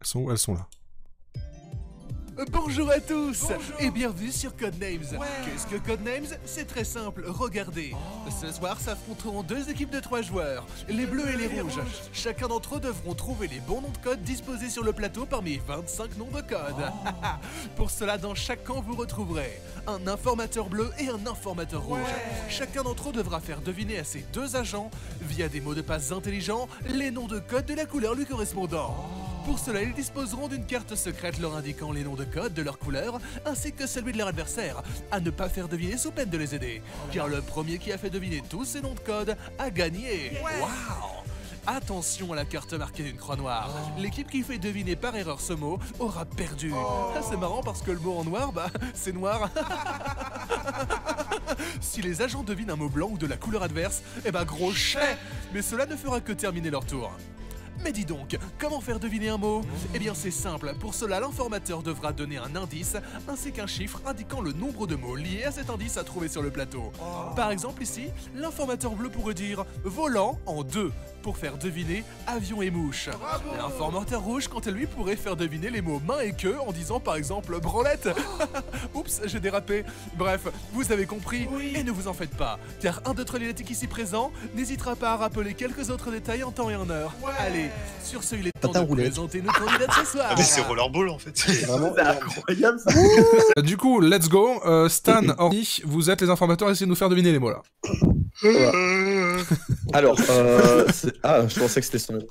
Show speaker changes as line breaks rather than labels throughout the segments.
Elles sont où? Elles sont là.
Bonjour à tous et bienvenue sur Codenames. Qu'est-ce que Codenames? C'est très simple, regardez. Ce soir s'affronteront deux équipes de 3 joueurs, les bleus et les rouges. Chacun d'entre eux devront trouver les bons noms de code disposés sur le plateau parmi 25 noms de code. Pour cela, dans chaque camp, vous retrouverez un informateur bleu et un informateur rouge. Chacun d'entre eux devra faire deviner à ses deux agents, via des mots de passe intelligents, les noms de code de la couleur lui correspondant. Pour cela, ils disposeront d'une carte secrète leur indiquant les noms de code de leur couleur, ainsi que celui de leur adversaire, à ne pas faire deviner sous peine de les aider, car le premier qui a fait deviner tous ces noms de code a gagné. Waouh! Attention à la carte marquée d'une croix noire. L'équipe qui fait deviner par erreur ce mot aura perdu. C'est marrant parce que le mot en noir, bah, c'est noir. Si les agents devinent un mot blanc ou de la couleur adverse, eh bah gros chais. Mais cela ne fera que terminer leur tour. Mais dis donc, comment faire deviner un mot? Eh bien c'est simple, pour cela l'informateur devra donner un indice ainsi qu'un chiffre indiquant le nombre de mots liés à cet indice à trouver sur le plateau. Par exemple ici, l'informateur bleu pourrait dire « volant » en 2 pour faire deviner « avion et mouche ». L'informateur rouge, quant à lui, pourrait faire deviner les mots « main » et « queue » en disant par exemple « branlette ». Oups, j'ai dérapé. Bref, vous avez compris, et ne vous en faites pas, car un de Trollinetic ici présent n'hésitera pas à rappeler quelques autres détails en temps et en heure. Allez, sur ce, il est temps de présenter nos candidats de ce soir.
Ah mais c'est Rollerball en fait.
C'est vraiment incroyable ça.
Du coup, let's go. Stan, Orny, vous êtes les informateurs, essayez de nous faire deviner les mots là.
Alors, je pensais que c'était son nom.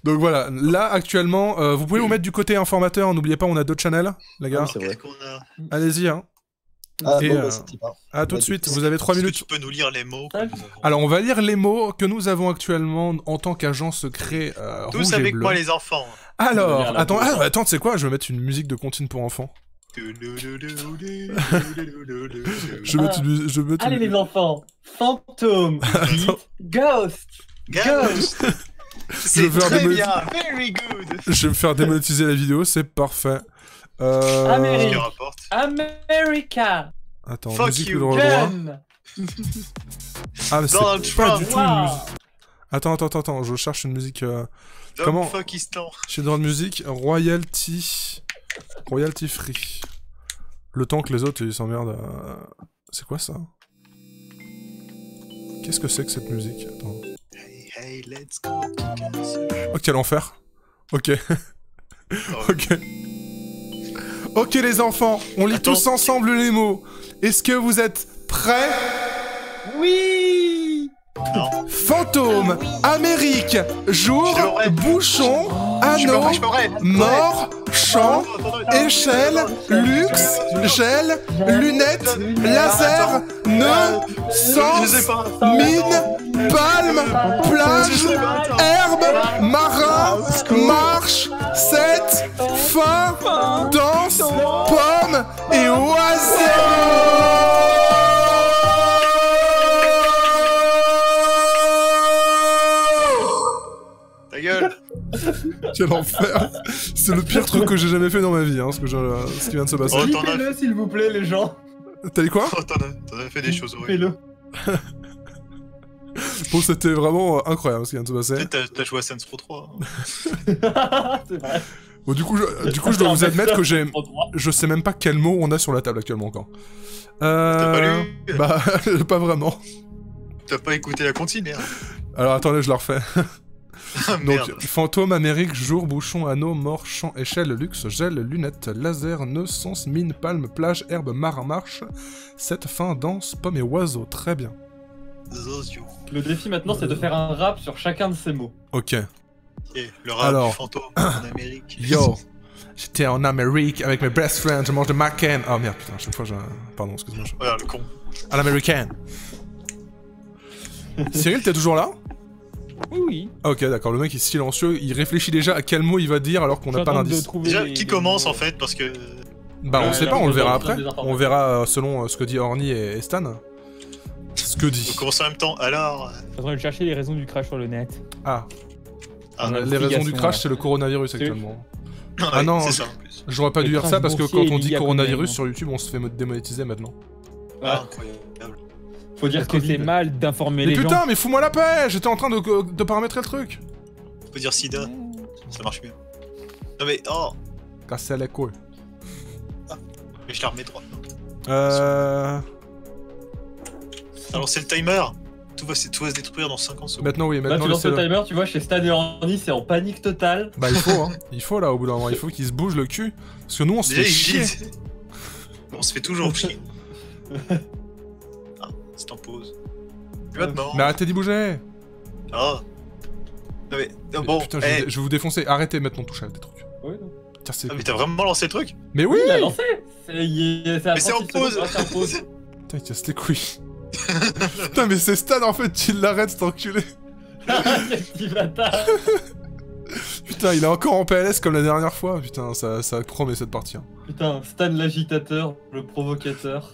Donc voilà, là actuellement, vous pouvez vous mettre du côté informateur, n'oubliez pas, on a d'autres channels, les gars.
C'est vrai.
Qu'est-ce qu'on a?
Allez-y, hein.
Ah,
Et,
bon, bah, c'est type, hein.
à tout de suite, vous avez 3
Est-ce que
minutes.
tu peux nous lire les mots que nous avons?
Alors, on va lire les mots que nous avons actuellement en tant qu'agent secret
Tous
rouge et
avec
bleu.
moi les enfants.
Alors, attends, tu sais quoi, je vais mettre une musique de comptine pour enfants.
Allez les enfants, fantôme, ghost,
Ghost. C'est
veux faire
très
des
bien, very good.
Je vais me faire démonétiser la vidéo, c'est parfait.
Amérique.
Ce qui rapporte.
America,
Attends,
Fuck
musique
you,
le droit.
gun.
Ah, mais
Donald
c'est pas
Trump.
du tout une
Wow.
musique. Attends, je cherche une musique. Comment
Pakistan.
Chez droit de musique, royalty free. Le temps que les autres ils s'emmerdent. C'est quoi ça? Qu'est-ce que c'est que cette musique? Attends.
Hey, let's go together.
Oh, quel enfer. Ok.
Oh.
Ok. Ok les enfants, on lit
Attends.
tous ensemble les mots. Est-ce que vous êtes prêts?
Oui.
Non.
Fantôme, Amérique, jour,
Je l'aurais.
bouchon,
Je me
anneau,
ferai.
mort, champ, échelle, luxe, gel, lunettes, laser, nœud,
Je
sens,
sais pas.
mine, palme, plage, herbe, marin, marche, 7, fin, danse, pomme et oiseau.
Ta gueule.
Quel enfer. C'est le pire truc que j'ai jamais fait dans ma vie, hein, ce qui vient de se passer.
Oh, t'en as-
Faites-le s'il vous plaît les gens.
T'as dit quoi?
Oh, t'en as fait des choses horribles.
Faites-le.
Bon, c'était vraiment incroyable ce qui vient de se passer.
Peut-être t'as joué à Saints Row 3.
C'est vrai.
Bon, du coup, je dois vous admettre que je sais même pas quel mot on a sur la table actuellement encore.
T'as pas lu?
Bah, pas vraiment.
T'as pas écouté la comptine, merde.
Alors attendez, je la refais.
Ah,
Donc,
merde.
fantôme, Amérique, jour, bouchon, anneau, mort, champ, échelle, luxe, gel, lunettes, laser, nœud, sens, mine, palme, plage, herbe, marin, marche, 7, fin, danse, pomme et oiseau. Très bien.
Zozio.
Le défi maintenant c'est de faire un rap sur chacun de ces mots.
Ok.
Et le rap
Alors.
du fantôme en Amérique.
Yo, j'étais en Amérique avec mes best friends, je mange de McCain. Oh merde, putain, à chaque fois j'ai... Pardon, excuse-moi.
Regarde le con.
À l'américaine. Cyril, t'es toujours là?
Oui.
Ah, ok, d'accord, le mec est silencieux, il réfléchit déjà à quel mot il va dire alors qu'on n'a pas d'indice.
Déjà, qui commence en fait? Parce que.
Bah, on
Ouais,
sait
là,
pas, on le
on
verra
donne
après.
des informations.
On verra selon ce que dit Orny et Stan. Ce que
On
dit.
commence en même temps. Alors.
Je suis en train de chercher les raisons du crash sur le net.
Ah,
Ah,
On a
les raisons du
obligation,
crash,
là.
c'est le coronavirus
C'est-
actuellement.
ouais,
Ah non,
c'est ça en plus.
J'aurais pas dû
Le
dire ça
crash
parce que
boursier
quand on
est
dit
lié à
coronavirus
Copenhague.
sur YouTube, on se fait démonétiser maintenant.
Ah, incroyable.
Faut dire
Parce que c'est
Covid.
mal d'informer
Mais
les
putain,
gens.
mais fous-moi la paix! J'étais en train de paramétrer le truc!
On peut dire sida. Ça marche mieux. Non mais, oh,
Casser les couilles.
mais je la remets droite. Alors c'est le timer. Tout va se détruire dans 50 secondes.
Maintenant, oui,
Là,
maintenant,
tu lances le
laissez-le.
timer, tu vois, chez Stan et Orny, c'est en panique totale.
Bah, il faut, hein. Il faut, là, au bout d'un moment. Il faut qu'ils se bougent le cul. Parce que nous, on se fait chier.
On se fait toujours chier. Ah, c'est en pause. Plus maintenant.
Mais arrêtez d'y bouger.
Ah. Non mais, bon,
Putain,
eh,
je vais vous défoncer. Arrêtez maintenant de toucher à des trucs.
Oui, non.
Putain, c'est...
ah, mais t'as vraiment lancé le truc?
Mais oui.
Il a lancé. C'est à
Mais c'est en
36 secondes,
pause.
c'est en pause.
Putain, il casse les couilles. Putain, mais c'est Stan, en fait, il l'arrête, cet enculé.
Quel petit bâtard.
Putain, il est encore en PLS comme la dernière fois. Putain, ça promet cette partie. Hein.
Putain, Stan l'agitateur, le provocateur.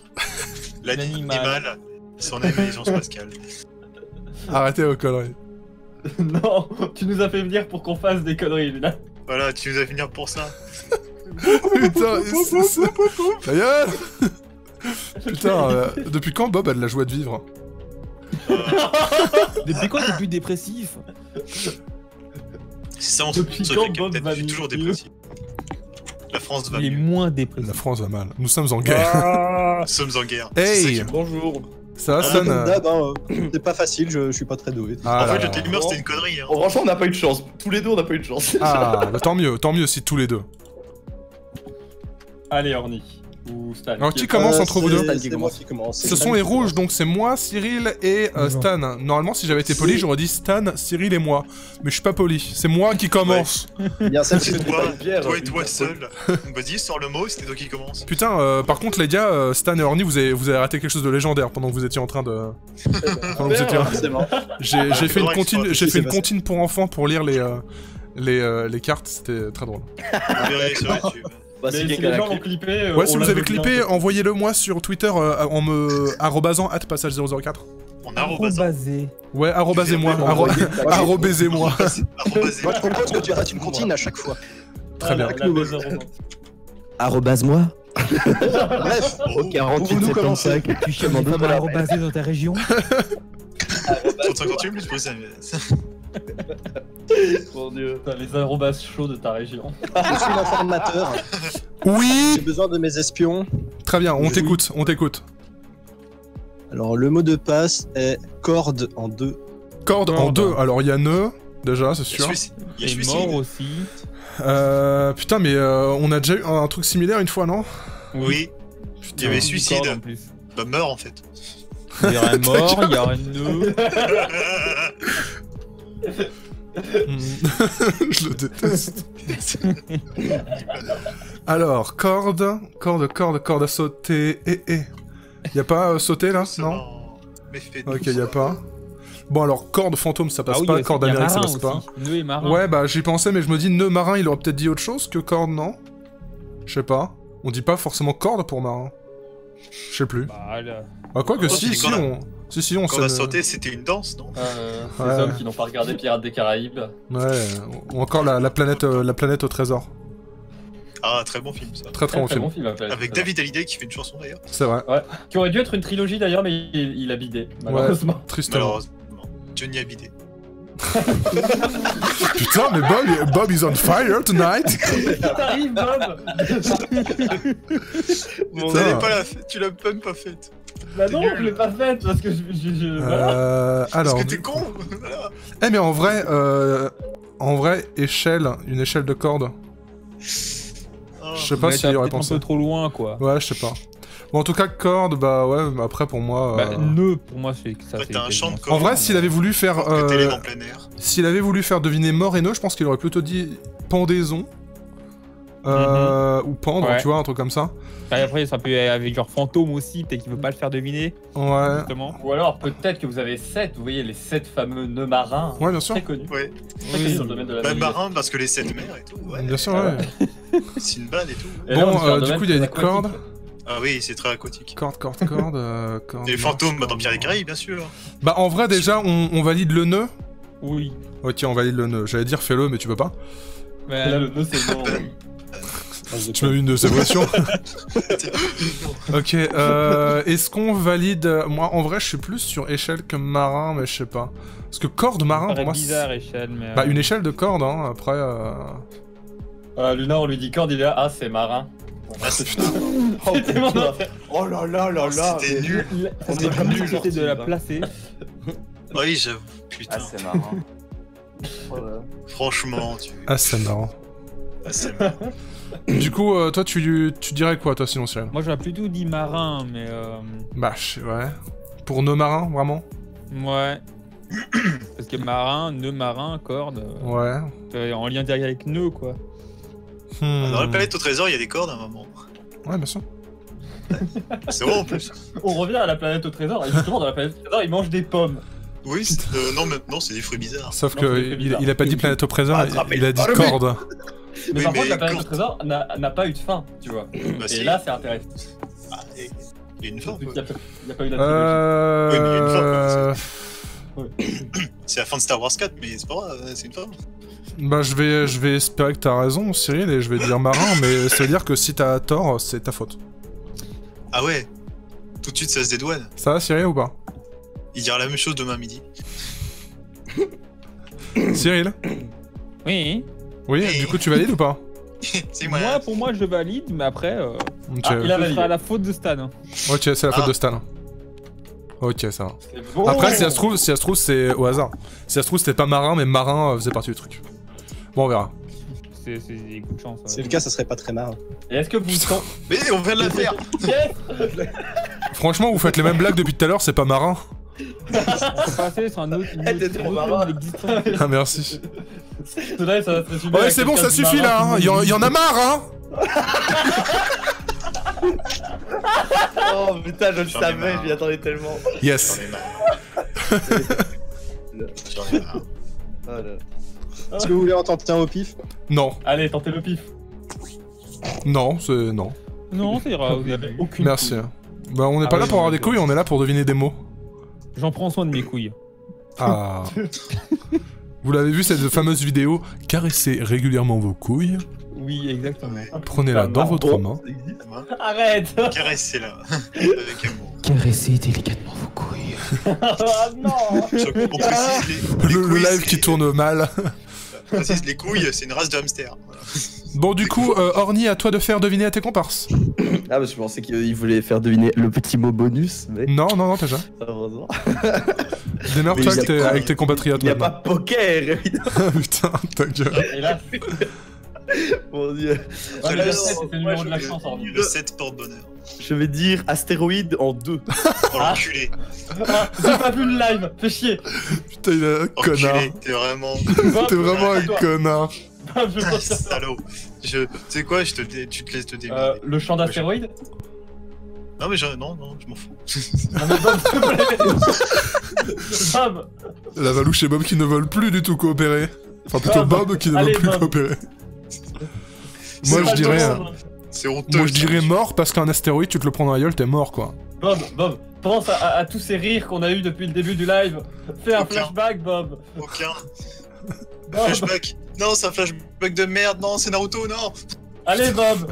L'animal, son intelligence pascale.
Arrêtez vos conneries.
Non, tu nous as fait venir pour qu'on fasse des conneries, Luna.
Voilà, tu nous as venir pour ça.
Putain, ta gueule. Putain, depuis quand Bob a de la joie de vivre?
Depuis quand t'es plus dépressif?
C'est ça, on
Depuis
se
quand
fait
Bob
peut-être
va
je suis toujours
mieux
dépressif. La France va
Il est
mieux.
moins dépressif.
La France va mal. Nous sommes en guerre.
Ah.
Nous sommes en guerre.
Hey.
C'est ça qui est bon.
Bonjour.
Ça va,
Ah,
Stan?
Comme d'hab, hein, c'est pas facile, je suis pas très doué.
Ah,
En
là,
fait,
là.
le timer c'était une connerie. Hein.
Oh, franchement, on n'a pas eu de chance. Tous les deux, on n'a pas eu de chance.
Ah, bah tant mieux si tous les deux.
Allez, Orny. Ou Stan.
Alors, qui commence entre vous deux?
C'est moi qui commence.
Ce sont les rouges, donc c'est moi, Cyril et Stan. Normalement, si j'avais été poli, j'aurais dit Stan, Cyril et moi. Mais je suis pas poli. C'est moi qui commence.
Bien celle
C'est
qui
toi,
pas une bière,
toi et
une
toi
bière.
seul. Donc vas-y, sors le mot, c'était toi qui commence.
Putain, par contre, les gars, Stan et Orny, vous avez raté quelque chose de légendaire pendant que vous étiez en train de. Pendant que vous étiez.
forcément.
J'ai fait une
Ouais,
comptine,
je
j'ai
sais
fait une
pas.
comptine pour enfants pour lire les cartes. C'était très drôle.
Vous verrez sur YouTube.
Bah,
Mais
c'est
si
quelqu'un
les
à
gens
la
l'ont
clip.
clippé,
Ouais, si
on
vous
la
avez
veut bien.
clippé, envoyez-le moi sur Twitter en me arrobasant @passage004.
On a rebasé.
Basé.
Ouais, arrobasez-moi, arrobaisez-moi.
Moi je propose que tu arrêtes une comptine à chaque fois.
Très bien.
La baisse de Ronan.
Arrobase-moi.
Bref,
Oh,
Au 48
Pour nous commencer.
75.
Tu cherches des femmes à arrobaser dans ta région?
158 plus pour ça.
Mon dieu.
T'as les arrobas chauds de ta région.
je suis l'informateur.
Oui,
J'ai besoin de mes espions.
très bien. On
Oui.
t'écoute, on t'écoute.
Alors le mot de passe est corde en deux.
Corde en
Corde.
deux. Alors il y a nœud, déjà, c'est
Il y a
sûr.
Et
suicide.
mort aussi.
Putain, mais on a déjà eu un truc similaire une fois, non?
Oui, il y avait suicide.
En plus.
Bah meurs en fait.
Il y aura un mort, il y aura un nœud.
Je le déteste. Alors, corde à sauter. Y a pas sauter là? Non?
Mais fais
Ok, y a pas. Bon, alors, corde fantôme, ça passe
Ah oui,
pas. Corde
il y a
amérique, ça
marin
passe pas.
aussi. Nœud et marin.
Ouais, bah j'y pensais, mais je me dis nœud marin, il aurait peut-être dit autre chose que corde, non? Je sais pas. On dit pas forcément corde pour marin. Je sais plus.
Bah, là.
Bah, quoi que
Oh,
si,
c'est
si,
corde à-
on. Si, on
Quand on a
s'est-
sauté, c'était une danse, non?
Ces
Ouais.
hommes qui n'ont pas regardé Pirates des Caraïbes.
Ouais, ou encore la planète au trésor.
Ah, très bon film ça.
Très très bon
Très
film.
bon film.
Avec David Hallyday qui fait une chanson d'ailleurs.
C'est vrai,
Qui aurait dû être une trilogie d'ailleurs, mais il a bidé, malheureusement.
tristement.
Malheureusement. Johnny Hallyday.
Putain, mais Bob is on fire tonight!
T'arrives, Bob.
Tu l'as même pas faite.
Bah non,
nul.
je l'ai pas faite parce que voilà.
Parce
Alors,
que t'es con. Voilà.
mais en vrai, échelle, une échelle de corde.
Oh.
Je sais pas
Mais
s'il
t'as
y aurait
peut-être un
pensé.
peu trop loin, quoi.
Ouais, je sais pas. Bon, en tout cas, corde, bah ouais, mais après pour moi.
Bah, nœud, pour moi, c'est ça.
Ouais,
c'est
t'as un champ de
quasiment
En
corde.
vrai, s'il avait voulu faire.
Que t'élèves en plein air.
S'il avait voulu faire deviner mort et nœud, je pense qu'il aurait plutôt dit pendaison. Ou pendre,
Ouais.
tu vois, un truc comme ça.
ça. Après, ça peut être avec genre fantôme aussi, peut-être qu'il veut pas le faire deviner,
Ouais.
justement.
Ou alors peut-être que vous avez 7, vous voyez les 7 fameux nœuds marins.
Ouais, bien sûr.
Très connus.
Ouais.
Très connus dans le domaine de la
Bah,
navigation.
marin parce que les 7 mers et tout. Ouais.
Bien sûr,
Ah
ouais.
Sinbad et tout.
Et là, on est sur un
du
domaine
coup, il y a
très
des cordes.
aquatique.
Ah oui, c'est très aquatique.
Corde. Corde
Et les fantômes
marche,
dans Pierre et Caraïbes, bien sûr.
Bah, en vrai, déjà, on valide le nœud.
Oui.
Ok, on valide le nœud. J'allais dire fais-le, mais tu peux pas.
Mais
Là, le nœud, c'est bon.
Tu m'as eu une de ces voitures. Ok, est-ce qu'on valide... Moi, en vrai, je suis plus sur échelle que marin, mais je sais pas. Parce que corde marin,
ça
pour
paraît
moi,
bizarre,
c'est...
échelle, mais.
Bah, une échelle de corde, hein, après...
Luna, on lui dit Cord, il est là. Ah, c'est marin.
Ah, c'est
Oh,
C'était mon
putain.
affaire.
Oh là là là là.
C'était nul.
On
est
est
jamais
jamais
sorti,
de la
là.
placer.
Oui, j'avoue. Putain.
Ah, c'est marrant.
Franchement, tu.
Ah, c'est marrant.
Ah, c'est marrant.
Du coup, toi, tu dirais quoi, toi, sinon, Cyril?
Moi, j'aurais plutôt dit marin, mais
Bah, ouais. Pour nos marins, vraiment?
ouais. Parce que marin, nœud marin, corde,
Ouais.
en lien direct avec nœud, quoi.
Dans la planète au trésor, il y a des cordes à un moment.
Ouais, bien sûr.
C'est vrai en plus.
On revient à la planète au trésor, et justement, dans la planète au trésor, ils mangent des pommes.
Oui, non, maintenant c'est des fruits bizarres.
Sauf
Non,
que
c'est bizarre.
il a pas dit planète au trésor, il a dit
Ah, mais-
corde.
Mais
Oui,
par
mais
contre, la planète
quand-
au trésor n'a pas eu de fin, tu vois.
Bah,
Et
si.
là, c'est intéressant.
Ah, il y a une fin.
Vu
quoi.
qu'il n'y a pas eu la trilogie.
Oui, mais il y a une fin,
Euh...
C'est la fin de Star Wars 4, mais c'est pas grave, c'est une fin.
Bah, je vais espérer que t'as raison, Cyril, et je vais dire marin, mais ça veut dire que si t'as tort, c'est ta faute.
Ah ouais. Tout de suite, ça se dédouane.
Ça va, Cyril, ou pas?
Il dira la même chose demain midi.
Cyril?
Oui.
Oui, du coup, tu valides ou pas?
C'est moi.
Moi, pour moi, je valide, mais après,
Ok,
Ah, il a
ce
validé.
sera la faute de Stan. hein.
ok, c'est la faute
Ah.
de Stan. Ok, ça va.
C'est bon.
Après, si ça se trouve, c'est au hasard. Si ça se trouve, c'était pas marin, mais marin faisait partie du truc. Bon, on verra.
C'est des coups de chance.
C'est le cas, ça serait pas très marrant.
Et est-ce que vous sentez...
Mais on vient de la faire.
Yes.
Franchement, vous faites les mêmes blagues depuis tout à l'heure, c'est pas marin.
On peut passer sur un autre.
Elle était trop marrante.
Ah, merci.
Cela, ça va se résumer
Ouais,
avec
c'est bon,
quelqu'un
ça
de
suffit là,
marin
hein.
qui
Il y en a marre, hein.
Oh putain, je le
J'en ai
savais,
marre.
je m'y attendais tellement.
Yes.
J'en ai marre. J'en ai marre.
Oh là.
Est-ce que vous voulez en tenter un au pif?
Non,
Allez, tentez le pif.
non, c'est non.
Non, ça ira. Vous avez aucune.
Merci.
couille.
Bah, on n'est
Ah
pas là
oui,
pour avoir des
d'accord.
couilles, on est là pour deviner des mots.
J'en prends soin de mes couilles.
Ah. Vous l'avez vu cette fameuse vidéo? Caressez régulièrement vos couilles,
Oui, exactement.
prenez-la dans votre main.
Arrête.
Caressez-la. Avec amour.
Caressez délicatement vos couilles.
Ah non.
On précise les
Le
couilles,
live
c'est-
qui tourne mal.
on précise les couilles, c'est une race de hamster. Voilà.
Bon, du coup, Orny, à toi de faire deviner à tes comparses.
Ah, parce que je pensais qu'il voulait faire deviner le petit mot bonus, mais
Non, non, non, déjà.
heureusement.
Démerde-toi
Mais
avec,
il y a-
avec tes compatriotes.
Il n'y a pas
maintenant.
poker, évidemment.
Putain, ta gueule.
Et là,
Mon dieu.
ah, le
Alors,
7, c'est le
moi,
numéro de la
je-
chance, Orly.
Le 7 porte-bonheur.
Je vais dire astéroïde en 2.
Oh l'enculé.
Ah, j'ai pas vu le live, fais chier.
Putain, il est un connard.
Enculé, t'es vraiment.
T'es vraiment un connard.
Je pense que-
Salaud. Tu sais quoi, tu te laisses te démerder.
Le champ d'astéroïdes.
Non, mais non, je m'en fous.
Non mais Bob, s'il te plaît. Bob.
La Valouche et Bob qui ne veulent plus du tout coopérer. Enfin, plutôt
Bob.
Bob qui ne
Allez,
veut plus
Bob.
coopérer.
C'est
Moi, je
pas
dirais.
le moment. C'est honteux.
Moi, je dirais mort parce qu'un astéroïde, tu te le prends dans la gueule, t'es mort, quoi.
Bob, pense à tous ces rires qu'on a eu depuis le début du live. Fais un
Aucun.
flashback, Bob.
Aucun.
Bob.
Flashback. Non, c'est un flashback de merde. Non, c'est Naruto, non.
Allez, Bob.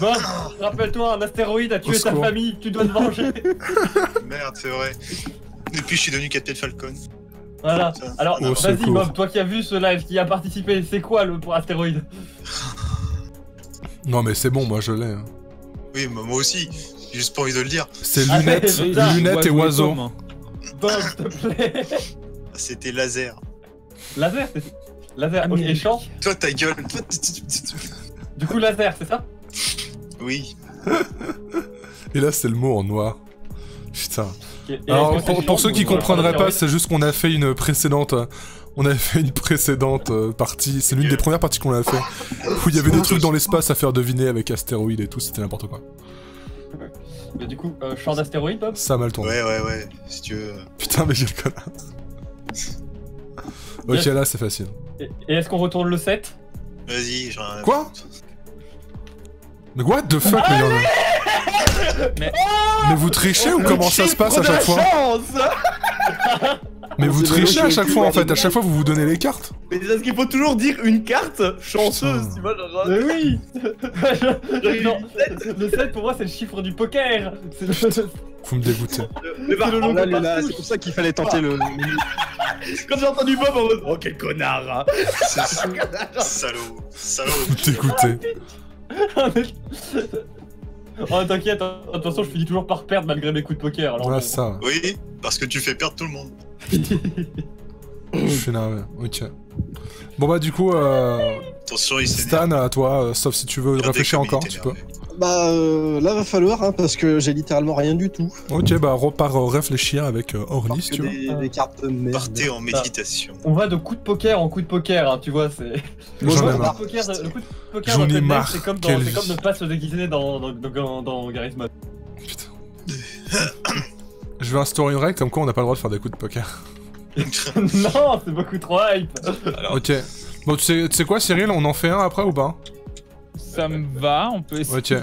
Bob, rappelle-toi, un astéroïde a tué
Au
ta
secours.
famille, tu dois te venger.
Merde, c'est vrai. Et puis, je suis devenu Captain Falcon.
Voilà.
Ça,
Alors,
Au
vas-y,
secours.
Bob, toi qui as vu ce live, qui a participé, c'est quoi le pour astéroïde?
Non, mais c'est bon, moi, je l'ai. hein.
Oui, mais moi aussi. J'ai juste pas envie de le dire.
C'est
Allez,
lunettes,
putain,
lunettes et oiseaux.
Tom, hein.
Bob, s'il te plaît.
C'était laser.
Laser, laser, ok, et champ.
Toi, ta gueule. Toi,
Du coup, laser, c'est ça?
Oui.
Et là, c'est le mot en noir. Putain.
Ok, et
Alors,
est-ce que c'est
pour
champ
ceux qui
ou
comprendraient pas,
astéroïde?
c'est juste qu'on a fait une précédente. On avait fait une précédente partie. C'est l'une des premières parties qu'on a fait. Où il y avait des trucs dans l'espace à faire deviner avec astéroïdes et tout. C'était n'importe quoi.
Mais du coup, champ d'astéroïde, Bob?
Ça a mal tourné.
Ouais. Si tu veux.
Putain, mais quel connard. Ok,
Yes.
là, c'est facile.
Et est-ce qu'on retourne le 7?
Vas-y, j'en ai rien à
Quoi
foutre.
Mais what the fuck, mais, y'en a- mais vous trichez ou comment ça se passe à chaque fois? Mais vous trichez à chaque fois en fait, à chaque fois vous vous donnez les cartes.
Mais c'est parce qu'il faut toujours dire une carte chanceuse,
Putain.
tu vois, genre.
Mais oui.
J'aurais eu
Non,
une tête.
le 7 pour moi c'est le chiffre du poker. C'est le...
Vous me dégoûtez.
Le
Oh là, là, c'est pour ça qu'il fallait tenter le.
Quand j'ai entendu Bob en mode oh quel connard hein.
Salaud. Salaud.
Vous me dégoûtez.
Oh t'inquiète, hein. De toute façon je finis toujours par perdre malgré mes coups de poker. Alors
Ouais,
bon.
ça.
Oui, parce que tu fais perdre tout le monde.
Je suis énervé. Ok. Bon bah du coup,
Attention, il s'énerve.
Stan, à toi, sauf si tu veux
Regardez
réfléchir
comme il
encore,
est
tu peux.
énervé.
Bah là va falloir hein, parce que j'ai littéralement rien du tout.
Ok, bah repars réfléchir avec Orly si
Que
tu veux.
des cartes de merde.
Partez en méditation.
On va de coup de poker en coup de poker, hein, tu vois, c'est...
J'en ai
Le
marre.
coup de poker
J'en
dans
ai
Codename,
marre.
c'est comme,
Quelle
c'est comme
vie.
ne pas se déguiser dans Garry's Mod.
Putain. Je veux instaurer une règle comme quoi on n'a pas le droit de faire des coups de poker.
Non, c'est beaucoup trop hype.
Ok. Bon, tu sais quoi, Cyril, on en fait un après ou pas?
Ça me va, on peut essayer.
Ok.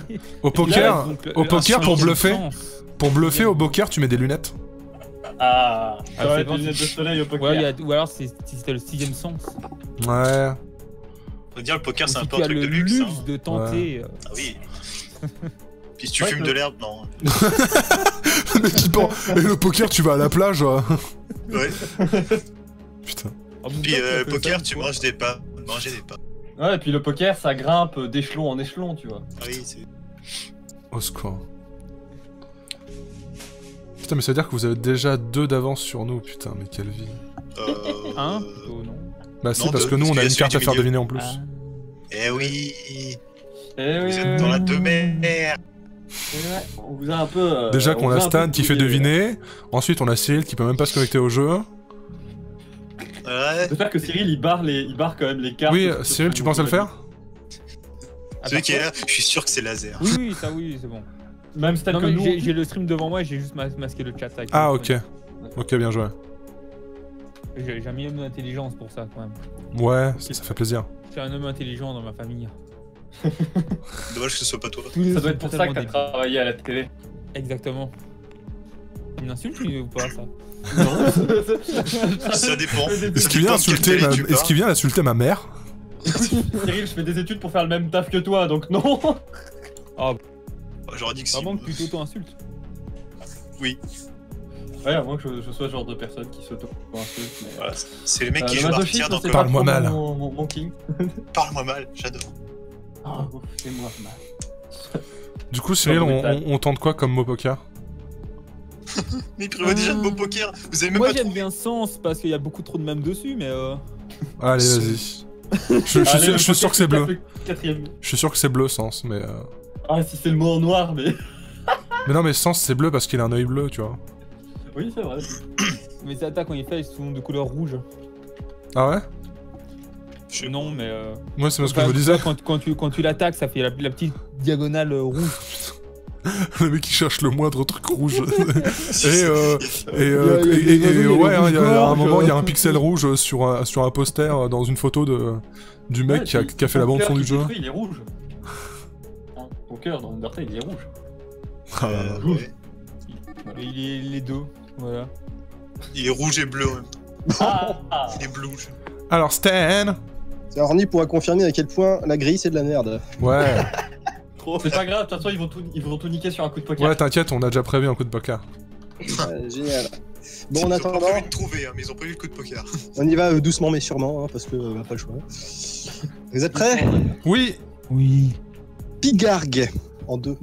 Au poker,
Donc,
au poker pour
instrument
bluffer,
de sens.
pour bluffer au poker, tu mets des lunettes.
Ah, ça va
c'est
être
bon,
des lunettes de soleil au poker.
Ouais, ou alors si c'était le 6ème sens.
Ouais.
On va dire le poker, c'est
Ou
un
si
peu
tu
un
as
truc
le
de luxe.
luxe
Hein.
de tenter.
Ah oui. Puis si tu
Ouais,
fumes
que-
de l'herbe, non.
Mais qui pense. Et le poker, tu vas à la plage.
Ouais.
Putain.
Oh, mon
Puis
pote, ça fait
poker,
ça,
tu
quoi.
manges des pas. Manger des pas.
Ouais, et puis le poker, ça grimpe d'échelon en échelon, tu vois.
Ah oui, c'est.
Au secours. Putain, mais ça veut dire que vous avez déjà 2 d'avance sur nous, putain, mais quelle vie.
Un plutôt, non.
Bah si,
Non,
parce
deux,
que nous,
parce
on a
qu'il y a
une carte à
celui
faire
du milieu.
deviner en plus.
Ah.
Eh oui.
Eh
Vous
oui,
êtes dans la demeure.
on vous a un peu...
Déjà
on
qu'on
vous
a
un peu
Stan qui fait
brouillé.
deviner, ensuite on a Cyril qui peut même pas se connecter au jeu.
Ouais.
J'espère que Cyril, il barre quand même les cartes.
Oui,
sur
Cyril,
son-
tu penses à le faire?
Celui qui est là, je suis sûr que c'est laser.
Oui, oui, ça oui, c'est bon.
Même Stan
Non,
que
mais
nous.
j'ai le stream devant moi et j'ai juste masqué le chat. Avec
Ah,
mon
ok.
téléphone.
Ok, bien joué.
J'ai un minimum d'intelligence pour ça quand même.
Ouais, ça fait plaisir.
Je suis un homme intelligent dans ma famille.
Dommage que ce soit pas toi.
Ça doit être pour ça que t'as travaillé à la télé.
Exactement. Une insulte ou pas ça?
Non.
Ça dépend.
Est-ce qu'il vient insulter ma mère?
Cyril, je fais des études pour faire le même taf que toi, donc non.
J'aurais dit que si.
Vraiment que tu t'auto-insultes.
Oui.
Ouais, à moins que je sois le genre de personne qui s'auto-insulte. Mais...
Voilà. C'est les mecs qui
le
jouent à
masochisme,
partir dans
c'est
Call
pas
Parle-moi
trop
mal.
Mon king.
Parle-moi mal, j'adore.
Oh, fais-moi mal.
Du coup, Cyril,
brutal.
on tente quoi comme mot poker?
Mais il prévoit déjà de beau poker. Vous avez même
Moi
pas
j'aime
trouvé.
bien sens parce qu'il y a beaucoup trop de mèmes dessus, mais
Allez, vas-y. Je
Allez,
suis sûr que c'est bleu.
le quatrième.
Je suis sûr que c'est bleu, Sens, mais...
Ah, si c'est le mot en noir, mais...
Mais non, mais Sens, c'est bleu parce qu'il a un œil bleu, tu vois.
Oui, c'est vrai.
mais ces attaques quand il fait, elles sont de couleur rouge.
Ah ouais?
Non, mais
Moi, c'est parce que
enfin,
je me disais...
quand tu l'attaques, ça fait la petite diagonale rouge.
Le mec qui cherche le moindre truc rouge.
Si,
et
si.
ouais, il y a un moment, il y a un
rouge
pixel rouge sur un poster dans une photo du mec qui a fait la bande son du jeu.
Il est rouge. Hein, ton cœur dans Undertale, il est rouge.
Ah là là.
Ouais.
Et il est les deux. Voilà.
Il est rouge et bleu en même temps.
Ah,
Il est bleu.
Alors, Stan!
Orny pourra confirmer à quel point la grille c'est de la merde.
Ouais,
c'est pas grave, de toute façon, ils vont tout niquer sur un coup de poker.
ouais, t'inquiète, on a déjà prévu un coup de poker.
Génial. Bon, en
Ils ont pas
attendant,
prévu de trouver, hein, mais ils ont prévu le coup de poker.
on y va doucement mais sûrement, hein, parce que on a pas le choix. Vous êtes prêts?
Oui!
Oui.
Pigargue en 2.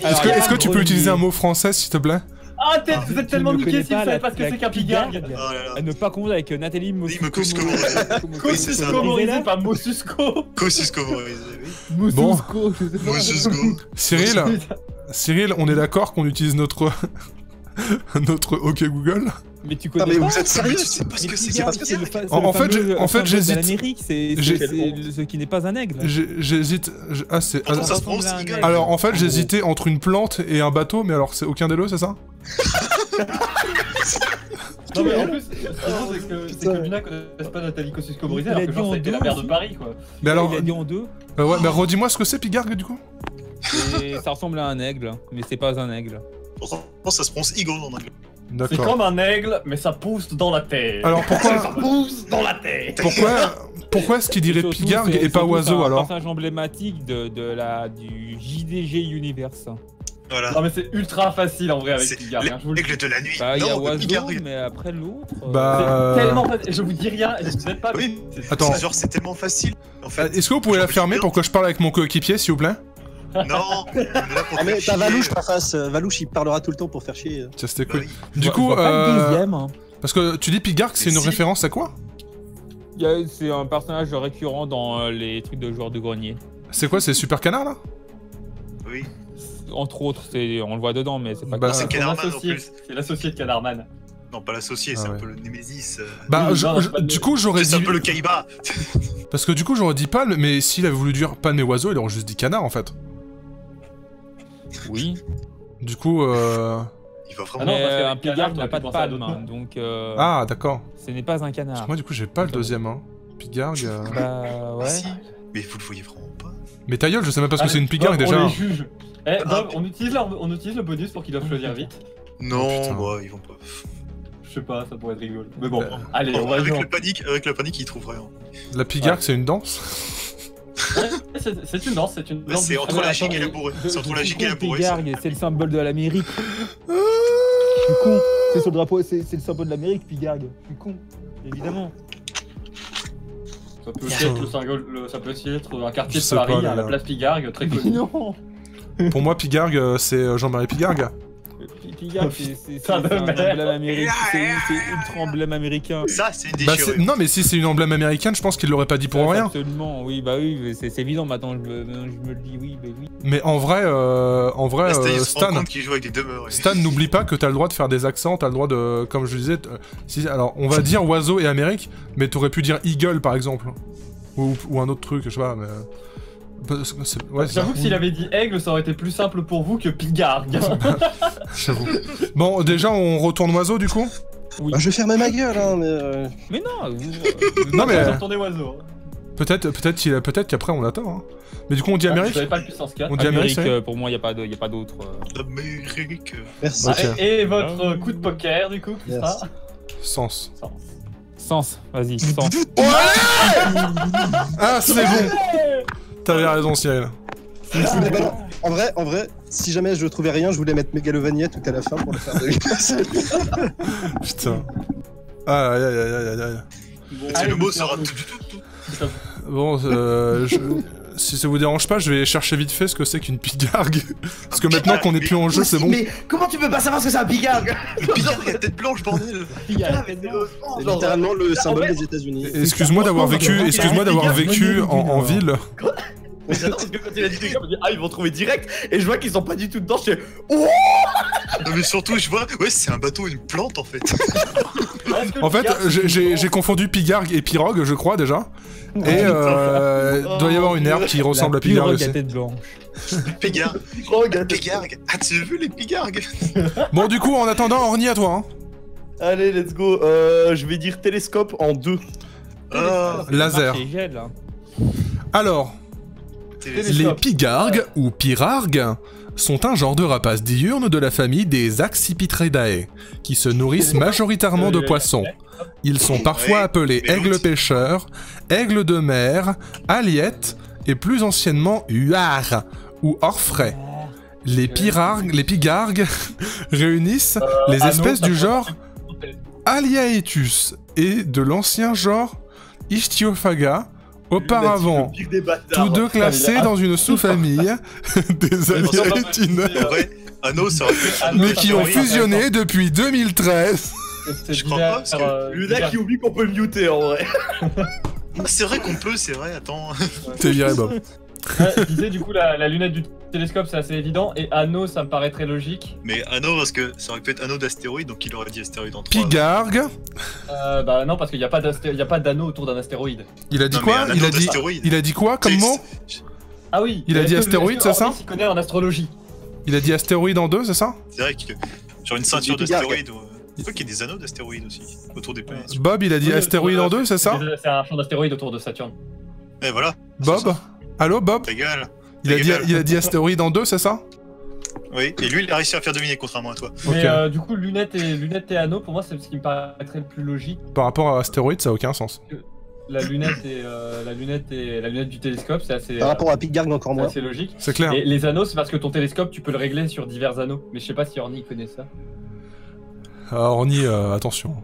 Est-ce que tu peux utiliser un mot français, s'il te plaît?
Ah, vous êtes tellement
ne
niqués
connais
si vous
pas
savez
la-
pas ce que
la
c'est qu'un pigargue.
Oh là là.
À ne pas confondre avec Nathalie Moscusco.
Moscusco. Oui, c'est ça.
Comorisé par Moscusco.
Kosciusko, oui.
Moscusco, je sais pas.
Kosciusko.
Cyril, on est d'accord qu'on utilise notre... notre OK Google?
Mais tu
Ah
connais
mais
pas
vous êtes sérieux?
Tu sais pas ce que c'est
Pigargue,
que
c'est le
ça.
En fait, j'hésite.
L'Amérique, c'est
J'ai-
ce qui n'est pas un aigle.
J'hésite... Ah, c'est...
Pourtant, ça se
ressemble
prononce
à un
Eagle.
aigle.
Alors, en fait, j'hésitais entre une plante et un bateau, mais alors, c'est aucun des deux, c'est ça?
Non mais en plus, ce qui est drôle, c'est que Luna connaisse pas Nathalie Kosciusko-Morizet,
Il a
alors que
dit
genre
en
ça a été
deux
la mère de
aussi.
Paris quoi.
Mais alors...
Il a dit en deux.
ouais, mais redis-moi ce que c'est, Pigargue, du coup?
Et ça ressemble à un aigle, mais c'est pas un aigle.
Pourtant, ça se prononce Eagle en anglais.
C'est
D'accord.
comme un aigle, mais ça pousse dans la terre.
Alors,
Ça
pourquoi...
pousse dans la terre.
Pourquoi est-ce qu'il dirait
Surtout,
Pigargue
c'est-
et pas
surtout,
oiseau,
c'est un
alors?
personnage emblématique du JDG Universe.
Voilà.
Non mais c'est ultra facile en vrai avec
C'est
Pigargue. Hein, je vous le dis.
l'aigle de la nuit.
Bah, il y a
Non,
oiseau,
Pigargue.
mais après l'autre.
Bah.
C'est tellement facile. Je vous dis rien, vous êtes pas.
Oui.
Attends.
C'est genre, c'est tellement facile. En fait.
Est-ce que vous pouvez la
J'aurais
fermer
dû
pour que je parle avec mon coéquipier, s'il vous plaît?
Non, on est là pour
Ah mais
faire
t'as
chier.
Valouche en face, Valouche il parlera tout le temps pour faire chier.
Tiens, c'était
Bah
cool.
oui.
Du coup,
pas le deuxième. Hein.
parce que tu dis Pigargue, c'est
Mais
une
si.
référence à quoi?
C'est un personnage récurrent dans les trucs de joueurs de grenier.
C'est quoi, c'est Super Canard, là?
Oui.
Entre autres, on le voit dedans, mais c'est pas
Bah,
grave.
C'est
Son
Canarman en
associé.
plus.
C'est l'associé de Canarman.
Non, pas l'associé,
Ah
c'est
ouais.
un peu le Némésis.
Bah,
Oui, non, c'est pas
du coup, j'aurais
C'est un
dit...
peu le Kaiba.
Parce que du coup, j'aurais dit palme, mais s'il avait voulu dire palme et oiseau, il aurait juste dit canard, en fait.
Oui.
Du coup,
Il va vraiment.
Ah non,
mais
parce qu'avec
un
canard,
pigargue n'a
t'aurais
pas
pu
de
penser à
palme,
d'autres
hein,
noms.
donc
Ah, d'accord.
ce n'est pas un
Parce
canard.
que moi, du coup, j'ai pas le deuxième, hein. Pigargue...
Bah ouais.
Si. Mais vous le voyez vraiment pas.
Mais ta gueule, je sais même pas ce que c'est une pigargue,
Bob,
déjà.
On les juge. Eh,
Ah,
Bob,
mais-
on utilise le bonus pour qu'ils doivent choisir vite.
Non,
putain.
bah, ils vont pas.
Je sais pas, ça pourrait être rigolo. Mais bon,
Euh,
allez, on va
avec
jouer.
avec la panique, ils trouvent rien.
La pigargue, c'est une danse?
C'est une danse, c'est une
Bah,
danse.
c'est entre la gigue et la bourrée. C'est entre la gigue et la bourrée. ça.
Pigargue, c'est le symbole de l'Amérique.
Ah.
Je suis con. C'est sur le drapeau, c'est le symbole de l'Amérique, Pigargue. Je suis con. Évidemment.
Ça peut aussi être le symbole, ça peut aussi être un quartier
Je
de
sais pas,
Paris,
les
à la
gars.
place Pigargue, très connu.
Non.
Pour moi, Pigargue, c'est Jean-Marie Pigargue.
Pigargue, c'est
Putain
un
de merde.
emblème américain. C'est ultra emblème américain.
Ça, c'est une
Bah,
déchirure.
non, mais si c'est une emblème américaine, je pense qu'il l'aurait pas dit pour rien.
Absolument, oui, bah oui, mais c'est évident maintenant, je me le dis, oui, bah oui.
Mais en vrai,
Là, il se rend
Stan,
compte qu'il joue avec des demeures.
Stan, n'oublie pas que t'as le droit de faire des accents, t'as le droit de, comme je disais, si, alors on va dire oiseau et Amérique, mais t'aurais pu dire eagle par exemple, ou un autre truc, je sais pas, mais ouais, c'est
J'avoue
ça.
que s'il avait dit aigle, ça aurait été plus simple pour vous que Pigargue.
J'avoue. Bon, déjà on retourne oiseau du coup.
Oui.
Bah, je vais fermer ma gueule hein, mais...
Mais non,
Non mais
Retournez oiseau.
peut-être qu'après on a tort. Hein. Mais du coup on dit
Vous
Amérique.
avez pas le puissance 4.
On dit Amérique.
Amérique,
c'est-
pour moi, il n'y a pas d'autre.
Amérique.
Merci.
Ok.
Et votre coup de poker, du coup, qui
Yes.
sera
Sens.
Sens, vas-y, sens.
Ah c'est bon. T'avais raison Cyril.
En vrai, si jamais je trouvais rien, je voulais mettre Mégalovania tout à la fin pour le faire deviner.
Putain. Aïe aïe aïe aïe aïe.
C'est le mot
monsieur
sera
Arnaud.
tout.
Bon, si ça vous dérange pas, je vais chercher vite fait ce que c'est qu'une pigargue. Parce que maintenant qu'on est plus en jeu, c'est bon.
Mais comment tu peux pas savoir ce que c'est un pigargue?
Pigargue à tête blanche, bordel.
C'est littéralement le symbole des États-Unis.
Excuse-moi d'avoir vécu en ville.
Mais attends, parce que quand il a dit pigargue, je me dis, ah, ils vont trouver direct. Et je vois qu'ils sont pas du tout dedans. Je fais,
Non, mais surtout, je vois, ouais, c'est un bateau, une plante en fait.
En fait, j'ai confondu pigargue et pirogue, je crois déjà. Et doit y avoir une herbe qui ressemble à pigargue
Pirogue
aussi.
à tête blanche.
Pigargue.
regarde.
Pigargue. As-tu vu les pigargues?
Bon, du coup, en attendant, Orny à toi. Hein.
Allez, let's go. Je vais dire télescope en 2.
Ah,
Laser.
C'est gel, là.
Alors, les pigargues ou pirargues sont un genre de rapaces diurnes de la famille des Accipitridae, qui se nourrissent majoritairement de poissons. Ils sont parfois
Ouais,
appelés
mais
aigles
l'autre-
pêcheurs, aigles de mer, aliettes et plus anciennement huards ou orfraies. Les pigargues réunissent les espèces du genre Aliaetus et de l'ancien genre Ichthyophaga, auparavant tous deux classés dans une sous-famille des Aliaetines,
En vrai, Anno, ça aurait pu.
mais qui ont fusionné depuis 2013.
Je crois pas, parce que
Le gars qui oublie qu'on peut le muter en vrai.
Ah, c'est vrai qu'on peut, c'est vrai, attends.
T'es viré, Bob.
Je disais, du coup, la lunette du télescope, c'est assez évident. Et anneau, ça me paraît très logique.
Mais Anno, parce que ça aurait pu être Anno d'astéroïde, donc il aurait dit astéroïde en 3.
Pigargue,
Bah non, parce qu'il n'y a pas d'anneau autour d'un astéroïde.
il a dit
Non, mais
quoi
un
il
anneau
a dit,
d'astéroïde.
il a dit quoi comme mot
Ah oui.
Il a dit
est-ce que-
astéroïde,
est-ce que
c'est ça
Orly s'y connaît en astrologie.
Il a dit astéroïde en 2, c'est ça?
C'est vrai que. Genre une ceinture
Des pigargues.
d'astéroïdes. Je crois qu'il y a des anneaux d'astéroïdes aussi, autour des planètes.
Bob, il a dit
Oui,
astéroïde en 2, c'est ça?
C'est un champ d'astéroïdes autour de Saturne.
Et voilà,
Bob? Allô, Bob?
ta gueule.
Il a dit astéroïde en 2, c'est ça?
Oui, et lui, il a réussi à faire deviner, contrairement à toi.
Mais
Ok.
du coup, lunettes et anneaux, pour moi, c'est ce qui me paraîtrait le plus logique.
Par rapport à astéroïde, ça a aucun sens.
la lunette et la lunette du télescope, c'est assez.
Par rapport à Pigarg, encore
c'est
moins.
assez logique.
C'est clair.
Et les anneaux, c'est parce que ton télescope, tu peux le régler sur divers anneaux. Mais je sais pas si Orny connaît ça.
Alors, Orny, attention.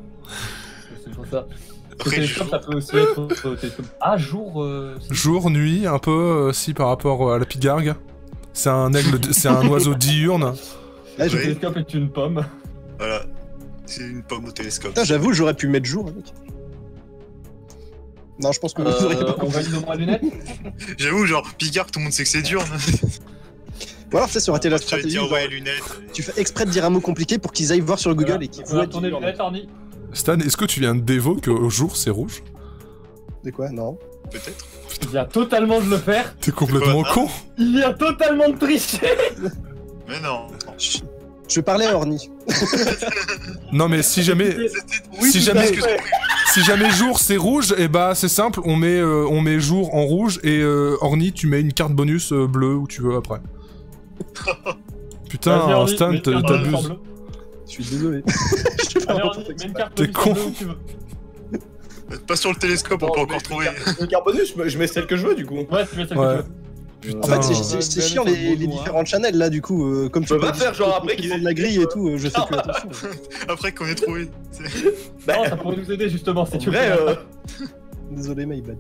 C'est pour ça. Le
Après,
télescope, ça peut aussi être télescope. Ah, jour.
Jour, nuit, un peu, si, par rapport à la Pigarg. C'est un aigle, c'est un oiseau diurne.
Là,
Le
Oui.
télescope est une pomme.
Voilà. C'est une pomme au télescope.
Putain, j'avoue, j'aurais pu mettre jour avec. Non, je pense que vous auriez pas
On valide au moins la lunette.
J'avoue, genre, Picard, tout le monde sait que c'est dur.
Ou alors, ça aurait été la
Tu vas
stratégie.
dire,
genre,
ouais, lunettes.
tu fais exprès de dire un mot compliqué pour qu'ils aillent voir sur Google et qu'ils
Tu vas
voient.
tourner les lunettes, Orny.
Stan, est-ce que tu viens de d'évoquer qu'au jour c'est rouge?
De quoi? Non.
Peut-être.
Il vient totalement de le faire.
T'es complètement
Quoi,
con.
Il vient totalement de tricher.
Mais non.
Je parlais à Orny.
Non mais si jamais,
Oui,
si
tout
jamais,
à fait.
si jamais jour c'est rouge, et bah c'est simple, on met jour en rouge et Orny tu mets une carte bonus bleue où tu veux après.
Vas-y,
Putain,
Orny,
Stan,
mets une carte bonus en
t'abuses.
bleu.
Je suis désolé. Je suis pas
Allez,
en
Orny,
contexte.
mets une carte
T'es
bonus en
con.
bleu où tu veux.
Pas sur le télescope, on peut encore trouver.
Le carbonus, je mets celle que je veux du coup.
Ouais, tu mets celle
Ouais.
que tu veux.
En fait,
Putain.
c'est chiant les différentes channels là, du coup. Comme tu
peux
peux
pas faire genre après qu'ils
de la grille et tout, je sais plus, attention.
Après qu'on ait trouvé.
Non, ça pourrait nous aider justement si tu le
Vrai,
fais.
Désolé, my bad.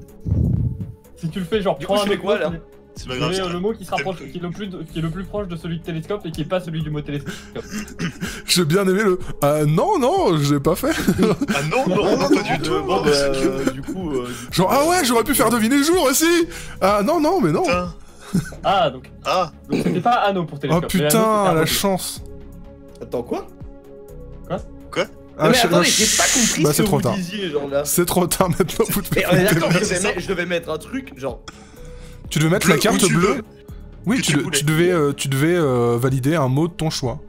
Si tu le fais, genre,
Du coup,
prends
je
un
fais quoi, là
C'est pas
Tu
grave.
mets le mot qui se
T'aimes
rapproche,
plus.
qui est le plus proche de celui de télescope et qui est pas celui du mot télescope.
J'ai bien aimé le. Non, j'ai pas fait.
Ah non, non, non, pas du tout.
Bon, du coup.
Genre ah ouais, j'aurais pu faire deviner le jour aussi. Ah non, mais non.
Putain.
Ah, donc
Ah,
c'était pas anneau pour
Oh
télescope. mais anneau,
putain,
c'était un
la
mot.
chance.
Attends, quoi
Ah,
mais
je-
attendez,
je-
j'ai pas compris
Bah,
ce
c'est
que
trop
vous
tard.
disiez, genre là.
C'est trop tard maintenant. Vous
Mais
devez
on est
faire
d'accord,
des-
je devais mettre un truc, genre.
Tu devais mettre
Bleu,
la carte
où tu
bleue.
veux.
Oui,
Que
tu,
tu
de-
voulais.
tu devais valider un mot de ton choix.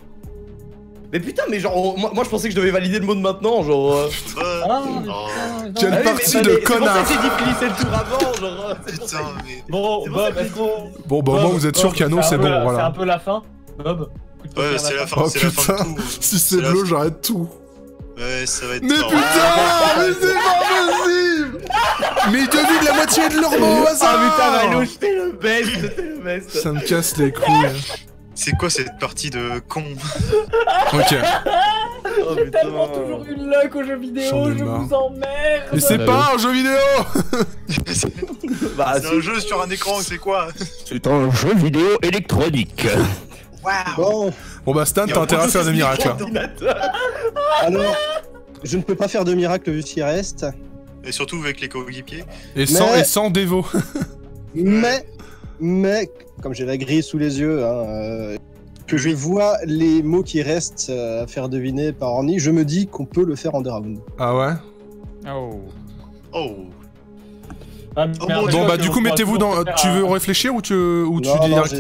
Mais putain, mais genre, moi je pensais que je devais valider le mot de maintenant, genre.
Ah,
Oh,
putain,
Quelle
non.
Ah oui,
partie
mais-
de
mais c'est pour ça
connard.
que j'ai dit finisser le tour avant, genre. C'est pour ça
putain,
que-
mais.
Bon,
C'est pour ça
Bob,
que
est-ce qu'on.
Bon, bah au moins vous êtes sûr
Bob,
qu'Anno
un
c'est
peu
bon,
la- C'est un
voilà.
peu la fin, Bob. Coup de
Ouais,
poker
c'est la fin,
Oh
c'est la fin
putain,
de tout.
si c'est
C'est la
bleu,
fin.
j'arrête tout.
Ouais, ça va être.
Mais
fort.
putain, mais c'est pas possible. Mais ils devinent la moitié de leur mot au
Ah putain,
hasard.
Milo, c'était le best, c'était le best.
Ça me casse les couilles.
C'est quoi cette partie de con?
Ok.
Oh,
J'ai
putain.
tellement toujours eu le luck aux jeux vidéo,
J'en ai
je
marre.
vous emmerde.
Mais c'est pas un jeu vidéo.
Bah,
C'est un jeu sur un écran, c'est quoi?
C'est un jeu vidéo électronique.
Bon,
Bon bah Stan,
Il y a
t'as intérêt à faire des miracles. hein.
alors, je ne peux pas faire de miracle vu ce qui reste,
Et surtout avec les coéquipiers.
Et sans dévo.
mais, comme j'ai la grille sous les yeux, que je vois les mots qui restent à faire deviner par Orny, je me dis qu'on peut le faire en 2 rounds.
Ah ouais.
Oh.
Oh.
Ah,
Oh,
merde,
bon,
Bon
je
bah
crois
du coup
qu'on pourra
mettez-vous
toujours
dans.
faire
Tu veux
un-
réfléchir ou tu dis
non,
direct.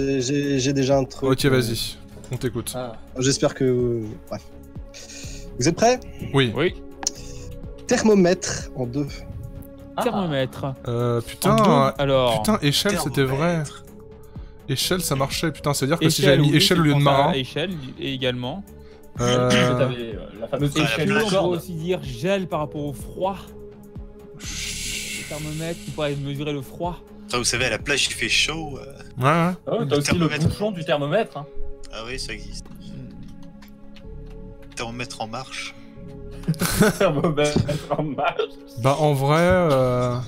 j'ai déjà un truc.
Ok, vas-y. On t'écoute.
Ah.
J'espère que... Bref. Vous êtes prêts?
Oui.
Oui.
Thermomètre en 2.
Ah.
Thermomètre.
Putain.
En deux, alors.
Putain, échelle, c'était vrai. Échelle, ça marchait. Putain, ça veut dire que si
Échelle,
j'avais mis
oui,
échelle au
je
lieu de
pense à
marin.
Échelle également.
T'avais, la fameuse
Ah, la
échelle
Échelle,
plage.
on
de
peut
corde.
aussi dire gel par rapport au froid. Le thermomètre qui pourrait mesurer le froid.
Ça, vous savez, à la plage, il fait chaud.
Ouais, ouais.
Ah ouais,
Le
t'as aussi le
thermomètre.
bouchon du thermomètre. Hein.
Ah oui, ça existe. Thermomètre en marche.
Thermomètre en marche.
Bah en vrai,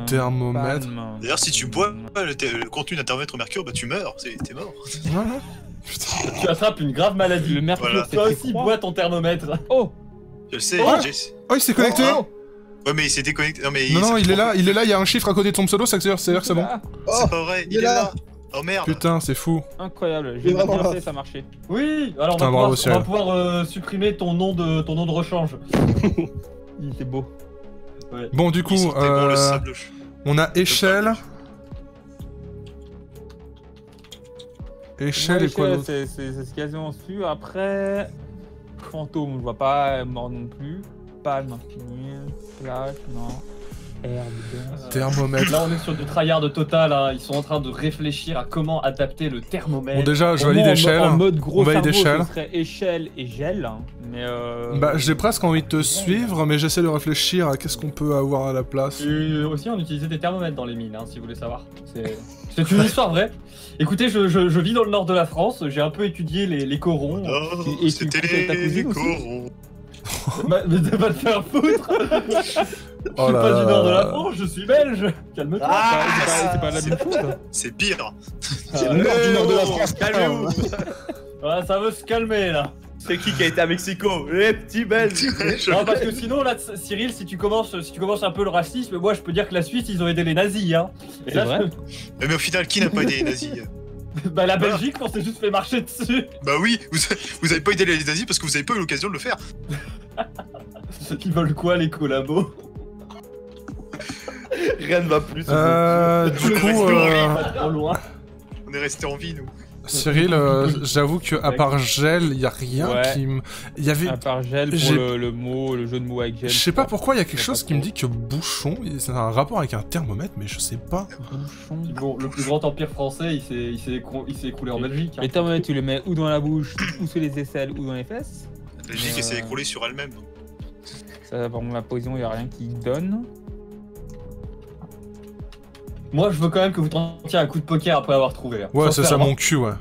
Thermomètre.
Palme.
D'ailleurs, si tu bois le contenu d'un thermomètre au mercure, bah tu meurs, t'es mort.
Ouais, ouais. Putain.
Tu attrapes une grave maladie.
Le mercure,
Voilà.
c'est
Toi
très
aussi,
froid.
bois ton thermomètre.
Oh.
Je le sais,
Oh
Jess.
Oh, il s'est connecté.
Ouais, mais il s'est déconnecté. Non, mais
Non, non,
ça
il
fait
est là, il y a un chiffre à côté de son pseudo, ça veut dire c'est bon.
Ah,
C'est pas vrai, il est là. Oh merde.
Putain, c'est fou.
incroyable.
Il est
J'ai
vraiment
bien
là.
fait, ça marchait.
Oui, alors
Putain,
on
bravo,
va
Cyril.
pouvoir supprimer ton nom de rechange.
Il était beau.
Bon, du
Il
coup,
sentait bon le sable.
on a échelle. Échelle et quoi
Échelle,
d'autre?
c'est quasiment sûr. Après, fantôme, je vois pas, mort non plus. Palme, plage, non.
Thermomètre.
Là, on est sur du tryhard total. Hein. Ils sont en train de réfléchir à comment adapter le thermomètre.
Bon, déjà, je
Pour moi,
valide échelle.
En mode gros
On valide
cerveau,
échelle.
ce serait échelle et gel. Mais
Bah, j'ai presque envie de te suivre, mais j'essaie de réfléchir à qu'est-ce qu'on peut avoir à la place.
Aussi, on utilisait des thermomètres dans les mines, hein, si vous voulez savoir. C'est une histoire vraie. Écoutez, je vis dans le nord de la France. J'ai un peu étudié les corons.
Oh,
Et tu
c'était
couchais ta
les
cousine aussi
corons.
Bah, mais t'as pas te faire foutre. Je suis
Oh là
pas du nord de la
là.
France, je suis belge. Calme-toi.
c'est pas la même chose.
C'est pire.
C'est le nord du nord de la France.
Calmez-vous.
Ouais, ça veut se calmer là.
C'est qui a été à Mexico? Les petits Belges.
Non, parce que sinon, là, Cyril, si tu commences un peu le racisme, moi je peux dire que la Suisse, ils ont aidé les nazis. Hein. Et
C'est
là,
vrai
Mais au final, qui n'a pas aidé les nazis?
bah, la Belgique, on s'est juste fait marcher dessus.
Bah oui, vous avez pas aidé les nazis parce que vous avez pas eu l'occasion de le faire.
Ils veulent quoi, les collabos?
Rien ne va plus.
Du coup,
Trop loin.
On est resté en vie, nous.
Cyril, j'avoue que à part gel, y a rien
Ouais.
qui me. Il y avait.
À part gel pour
J'ai-
le jeu de mots avec gel.
Je sais pas pourquoi, il y a quelque
Je sais
chose
pas
qui me
trop.
dit que bouchon, c'est un rapport avec un thermomètre, mais je sais pas.
Bouchon.
Bon, le plus grand empire français, il s'est écroulé en Belgique. Hein.
Les thermomètres, tu les mets ou dans la bouche, ou sous les aisselles, ou dans les fesses.
La Belgique s'est écroulée sur elle-même.
Ça, pour ma position, il y a rien qui donne.
Moi, je veux quand même que vous tentiez un coup de poker après avoir trouvé. Hein.
Ouais, c'est ça
Sincèrement.
mon cul, ouais.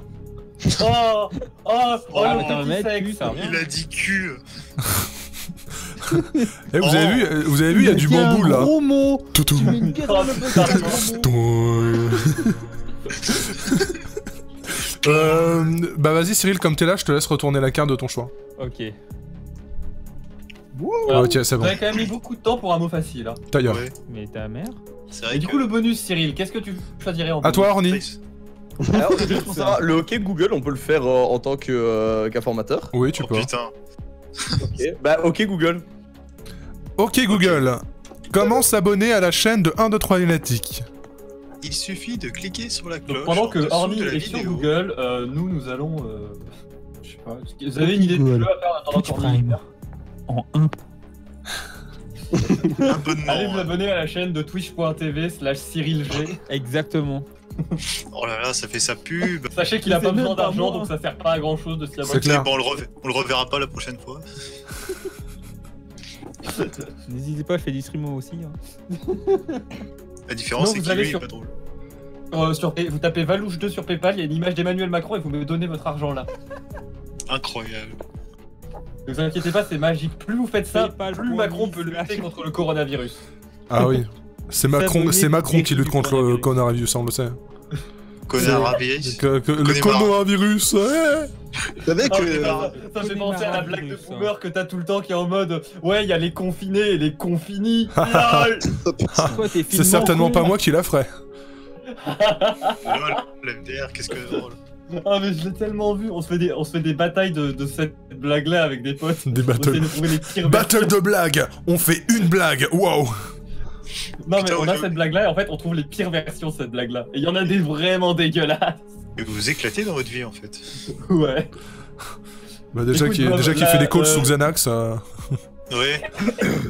Oh,
Ah,
le
mais
petit
thermomètre,
sexe.
cul, ça revient.
Il a dit cul.
Eh, vous avez vu, il y a du bambou là.
Gros mot.
Toutou.
Tu mets une gueule dans le poker.
Bah vas-y Cyril, comme t'es là, je te laisse retourner la carte de ton choix.
Ok.
Voilà.
Ok, c'est
Vous
bon.
avez quand même mis beaucoup de temps pour un mot facile. Hein.
Ta gueule.
Ouais.
Mais ta mère.
C'est vrai
Et du
que-
coup, le bonus, Cyril, qu'est-ce que tu choisirais en
À toi, Orny.
Nice.
Alors, juste pour savoir, le hockey Google, on peut le faire en tant qu'informateur.
Oui, tu
Oh
peux.
putain.
Ok. Bah, ok Google.
Ok Google. Comment s'abonner à la chaîne de 1, 2, 3 lunatique?
Il suffit de cliquer sur la
Donc,
cloche.
pendant
en
que
dessous
Orny
de la
est sur
vidéo.
Google, nous allons. Je sais pas. Vous avez une idée de jeu à faire en attendant qu'Orny.
En 1.
Abonnement.
Allez vous abonner à la chaîne de twitch.tv/CyrilG.
Exactement.
Oh là là, ça fait sa pub.
Sachez qu'il a
C'est
pas
même
besoin
pas
d'argent,
moi.
donc ça sert pas à grand chose de s'y
C'est
abonner.
clair.
Bon, on le reverra pas la prochaine fois.
N'hésitez pas, je fais du stream moi aussi. Hein.
La différence,
Non,
c'est
vous
qu'il
allez
lui,
sur-
est pas drôle.
Vous tapez Valouche2 sur PayPal, il y a une image d'Emmanuel Macron et vous me donnez votre argent là.
Incroyable.
Ne vous inquiétez pas, c'est magique. Plus vous faites ça,
PayPal
plus Macron peut lutter contre le coronavirus.
Ah oui. C'est Macron qui lutte contre le coronavirus, on le sait.
Connard rabier.
Le
Connais
coronavirus, ouais.
Vous savez
Ah,
que.
mais ça me fait penser à la blague de boomer que t'as tout le temps qui est en mode ouais, il y a les confinés et les confinis. Lol.
Toi, t'es
C'est certainement pas moi qui la ferai.
Lol, l'MDR, qu'est-ce que c'est drôle.
Ah mais je l'ai tellement vu, on se fait des batailles de cette blague là avec des potes.
Des
On essaie
battles.
de trouver les pires
Battle de blagues. On fait une blague. Wow.
Non mais
Putain,
on a
je-
cette blague là et en fait on trouve les pires versions de cette blague là. Et il y en a des vraiment dégueulasses.
Et vous vous éclatez dans votre vie en fait.
Ouais.
Bah déjà
Écoute,
qui
moi,
fait
là,
des calls sous Xanax.
Ouais.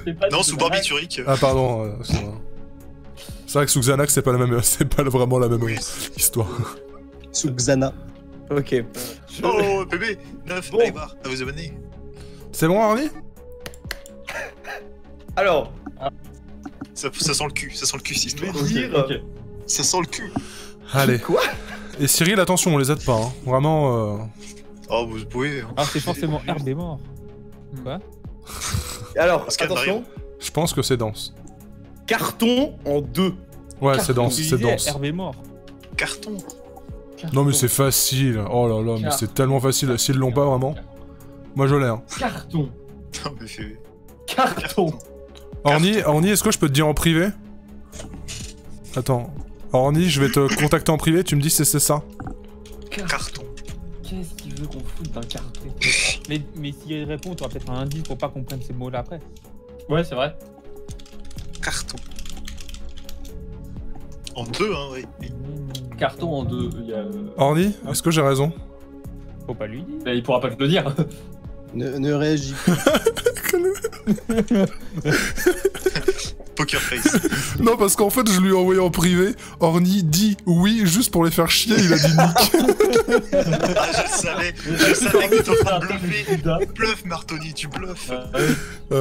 C'est pas
Non,
des
sous
blagues.
barbiturique.
Ah pardon. C'est vrai que sous Xanax c'est pas la même, c'est pas vraiment la même
Oui.
histoire.
Sous Xana.
Ok.
Oh, bébé 9,
Bon.
allez voir, à vous abonner.
C'est bon, Arnie?
Alors,
Ça sent le cul, ça sent le cul, cette
je vais
histoire.
dire.
Ok.
Ça sent le cul.
Allez.
Quoi?
Et Cyril, attention, on les aide pas. Hein. Vraiment.
Oh, vous pouvez. hein.
Ah, c'est forcément Herbe est mort. Quoi?
Alors,
Pascal
attention.
Je pense que c'est dense.
Carton en 2.
Ouais, c'est dense,
Tu
c'est
disais
dense.
Herbe est mort.
Carton.
Non mais c'est facile. Oh là là, mais c'est tellement facile. S'ils l'ont pas vraiment. Moi je l'ai. Hein.
Carton.
Non, mais fait.
Carton.
Orny, est-ce que je peux te dire en privé? Attends. Orny, je vais te contacter en privé, tu me dis si c'est ça.
Carton.
Qu'est-ce qu'il veut qu'on foute d'un carton?
Mais s'il répond, t'auras peut-être un indice pour pas qu'on prenne ces mots-là après.
Ouais, c'est vrai.
Carton. En 2, hein, oui.
Carton en 2.
Orny, est-ce que j'ai raison?
Faut pas lui dire.
Il pourra pas te le dire.
Ne réagis pas.
Poker face.
Non, parce qu'en fait, je lui ai envoyé en privé. Orny dit oui, juste pour les faire chier, il a dit nique.
Ah, je savais que t'étais en train de bluffer. Tu bluffes, Martoni, tu bluffes.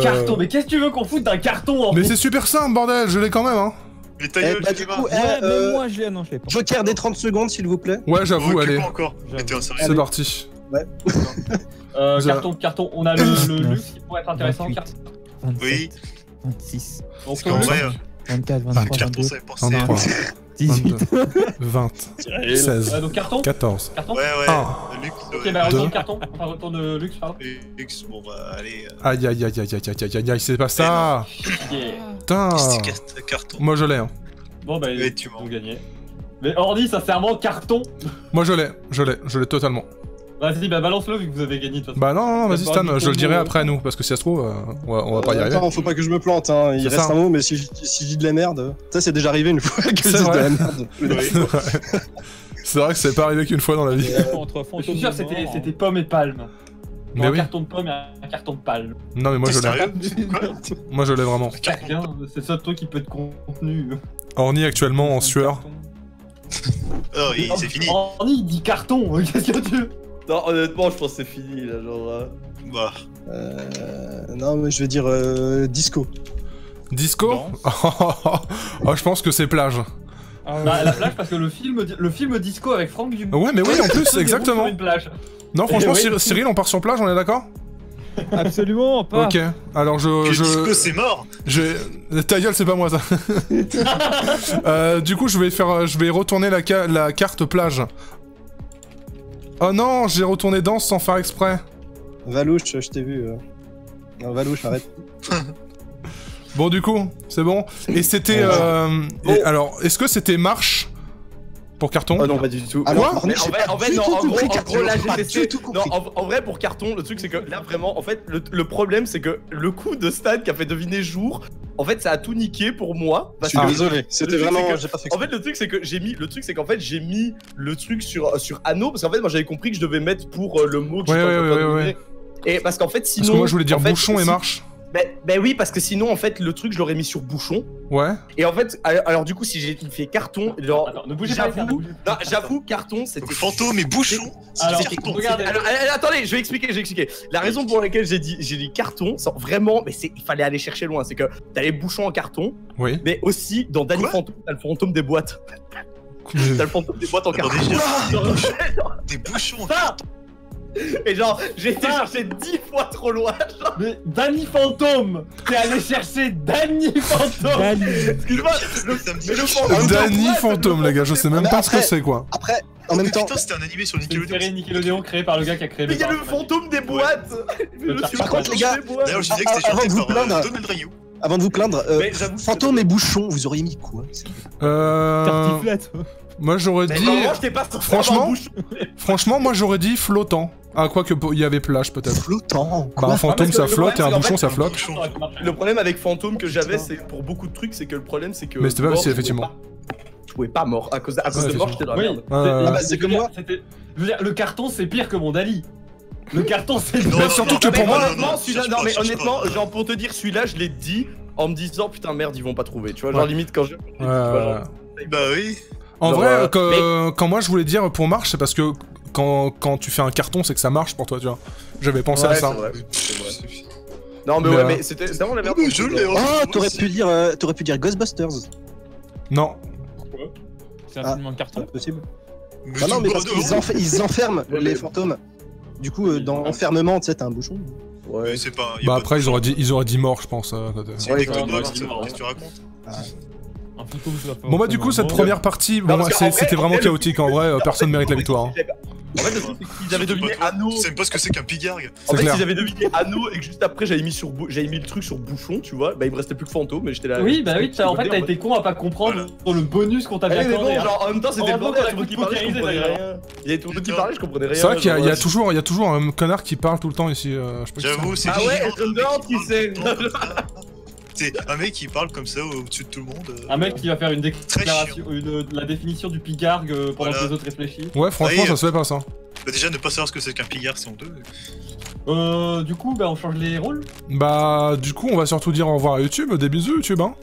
Carton, mais qu'est-ce que tu veux qu'on foute d'un carton en
Mais c'est super simple, bordel, je l'ai quand même, hein.
Mais ta gueule,
du coup,
Même moi, je l'ai. Non, je l'ai pas.
Joker des 30 secondes, s'il vous plaît.
Ouais, j'avoue, allez.
Pas encore. Mais t'es un sérieux.
C'est parti.
Carton, on a le luxe qui pourrait être intéressant.
28, 27,
Oui.
26,
Donc,
Parce qu'en vrai,
24, 23,
carton,
22,
ça fait penser
23,
18.
20, 16,
donc carton
14.
Carton
Ouais,
Ah.
Lux.
Ok, bah retourne carton. Enfin, retourne luxe, pardon.
Lux, bon bah, allez.
Aïe aïe aïe aïe aïe aïe aïe aïe, c'est pas ça.
Yeah.
Putain.
C'est carton.
Moi je l'ai, hein.
Bon, bah,
Ouais, tu
ils ont gagné. Mais Orny, sincèrement, carton.
Moi je l'ai totalement.
Vas-y, bah balance-le vu que vous avez gagné de toute façon.
Bah non, vas-y
Pas
Stan,
du
je le
combo,
dirai après à nous, parce que si ça se trouve, on va pas y arriver.
Attends, faut pas que je me plante, hein. Il
C'est
reste
ça.
un mot, mais si je dis de la merde, ça c'est déjà arrivé une fois que je
C'est
dis de
vrai.
la merde.
C'est vrai que c'est pas arrivé qu'une fois dans la vie.
Entre
Je suis sûr que c'était pomme et palme.
Mais
Un
oui.
carton de pomme et un carton de palme.
Non mais moi
T'es
je l'ai.
sérieux? Quoi?
Moi je l'ai vraiment.
Rien, c'est le seul truc qui peut être contenu.
Orny actuellement en sueur.
Oh, c'est fini.
Orny, il dit carton, qu'est-ce que tu veux?
Non, honnêtement, je pense que c'est fini là, genre.
Bah,
Non, mais je vais dire disco.
Disco. Oh, je pense que c'est plage.
Bah, la plage parce que le film Disco avec Franck Dubosc.
Ouais mais oui en plus
se déroule
exactement.
sur une plage.
Non franchement
Oui.
Cyril on part sur plage, on est d'accord?
Absolument pas.
Ok, alors
que Disco, c'est mort.
Ta gueule, c'est pas moi ça. Du coup, je vais retourner la carte plage. Oh non, j'ai retourné danse sans faire exprès.
Valouche, je t'ai vu. Non, Valouche, arrête.
Bon, du coup, c'est bon. Et c'était. Alors, est-ce que c'était marche pour carton?
Oh non, pas du tout.
Alors,
Mais
j'ai
en
pas
fait,
du
non,
tout
en
compris,
gros,
Carton,
là,
j'ai pas
j'ai
du
testé.
tout
Non,
compris.
en vrai, pour carton, le truc, c'est que là, vraiment, en fait, le problème, c'est que le coup de Stan qui a fait deviner jour, en fait, ça a tout niqué pour moi.
Je
Parce
suis
que
désolé, c'était
le truc,
vraiment.
c'est que-
J'ai pas fait
En fait, le truc, c'est que j'ai mis le truc sur anneau, parce qu'en fait, moi, j'avais compris que je devais mettre pour le mot que
Ouais,
j'étais
ouais,
en train de
ouais,
deviner. Et parce qu'en fait, sinon.
Parce que moi, je voulais dire
en fait,
bouchon et
si-
marche.
Ben oui, parce que sinon, en fait, le truc, je l'aurais mis sur bouchon.
Ouais.
Et en fait, alors du coup, si j'ai fait carton, genre.
Attends, ne bougez pas, les gars, ne
J'avoue,
bougez
non, j'avoue, carton, c'était.
Donc, fantôme et bouchon.
Alors,
c'est carton.
regardez.
Alors, attendez, je vais expliquer. La raison pour laquelle j'ai dit carton, c'est vraiment, mais il fallait aller chercher loin. C'est que t'as les bouchons en carton,
Oui.
mais aussi dans Danny
Quoi
Phantom, t'as le fantôme des boîtes. T'as le fantôme des boîtes en carton.
Attendez, des bouchons.
Ça
Et genre, j'ai été chercher 10 fois trop loin. Genre,
Mais Danny Fantôme. T'es allé chercher Danny Fantôme.
Dali.
excuse-moi, mais le fantôme.
Danny Fantôme, les gars, je sais même pas ce que c'est quoi.
Après, en même temps.
Putain, c'était un animé sur
C'est une série
Nickelodeon.
Nickelodeon créée par le gars qui a créé
Mais il y a le
dessins.
fantôme des boîtes.
Le
Monsieur
par contre,
le
les gars,
fantôme des boîtes.
D'ailleurs, je disais que c'était
Avant
chanté
de vous
par
plaindre.
Donald Rayou.
Avant de vous plaindre,
Mais j'avoue,
fantôme et bouchon, vous auriez mis quoi?
Tartiflette.
Moi, j'aurais
Mais
dit.
normalement, je t'ai pas sorti
Franchement,
avoir un bouchon.
Franchement, moi, j'aurais dit flottant. Ah, quoi que il y avait plage peut-être.
Flottant.
Bah, un fantôme
parce que
ça
le
flotte et un
problème, c'est
bouchon
qu'en
ça
fait,
flotte.
bouchon.
Le problème avec fantôme que j'avais, c'est pour beaucoup de trucs, c'est que le problème, c'est que.
Mais c'était pas
mort,
facile,
je pouvais
effectivement.
pas- Je pouvais pas mort. À cause de
Ouais,
mort, j'étais dans la
Oui,
merde.
Ah bah,
c'est comme moi.
Je veux dire, le carton c'est pire que mon Dali. Le carton c'est
Non,
Mais
non,
surtout
non,
que
non,
pour
non,
moi-
non,
honnêtement,
non,
celui-là,
cherche
non,
pas,
mais
cherche
honnêtement,
pas.
genre pour te dire, celui-là, je l'ai dit en me disant putain merde, ils vont pas trouver. Tu vois,
Ouais.
genre limite quand je.
Bah oui.
En
Genre,
vrai, quand moi je voulais dire pour marche, c'est parce que quand tu fais un carton, c'est que ça marche pour toi, tu vois. J'avais pensé à
Ouais,
ça.
c'est vrai, c'est vrai. Non, mais
Mais,
ouais, mais c'était vraiment la merde.
Je l'ai.
Ah, t'aurais pu dire Ghostbusters.
Non.
C'est un film en carton.
Possible.
Mais
Ah non, mais
tout
parce
le monde-
qu'ils ils enferment les fantômes. Du coup, dans enfermement, tu sais, t'as un bouchon.
Mais c'est pas. y a
Bah
pas
après
de
ils auraient dit mort, je pense. à côté.
C'est une
Ouais,
techno
ouais,
box,
ouais,
qu'est-ce que tu racontes?
Un fantôme, ça va pas
Bon bah du coup cette première partie, bon,
parce qu'en vrai-
c'était vraiment
en vrai,
chaotique en vrai, personne mérite la victoire. hein.
En fait, le truc, c'est qu'ils avaient deviné anneau.
Tu sais même pas ce que c'est qu'un pigargue.
En
C'est
fait,
clair.
s'ils avaient deviné anneau et que juste après j'avais mis le truc sur bouchon, tu vois, bah il me restait plus que fantôme, mais j'étais là.
Oui, bah oui, en fait t'as été con à pas comprendre le bonus qu'on t'avait
Eh, mais
accordé.
bon,
hein.
genre en même temps c'était le
En
bordel,
même
tout
temps,
le monde qui parlait, je
t'as
comprenais
compris,
rien. Il y avait tout le monde qui parlait, je comprenais rien.
C'est vrai qu'il y a
genre,
toujours un connard qui parle tout le temps ici. Je sais pas qui
J'avoue, c'est
Ah ouais,
chiant,
je me demande qui c'est.
C'est un mec qui parle comme ça au-dessus de tout le monde.
Un mec qui va faire une déclaration,
Très
la définition du pigargue pendant
Voilà.
que les autres réfléchissent.
Ouais, franchement
Oui.
ça se fait pas ça.
Bah déjà, ne pas savoir ce que c'est qu'un pigargue, c'est honteux.
Du coup, bah on change les rôles.
Bah du coup on va surtout dire au revoir à YouTube, des bisous YouTube hein.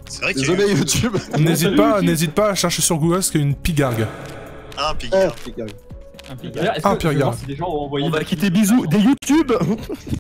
C'est vrai que.
Désolé YouTube.
N'hésite pas à chercher sur Google ce qu'est une pigargue.
Ah, un pigargue.
D'ailleurs, est-ce que je vais voir si des gens ont envoyé
On va quitter bisous des YouTube.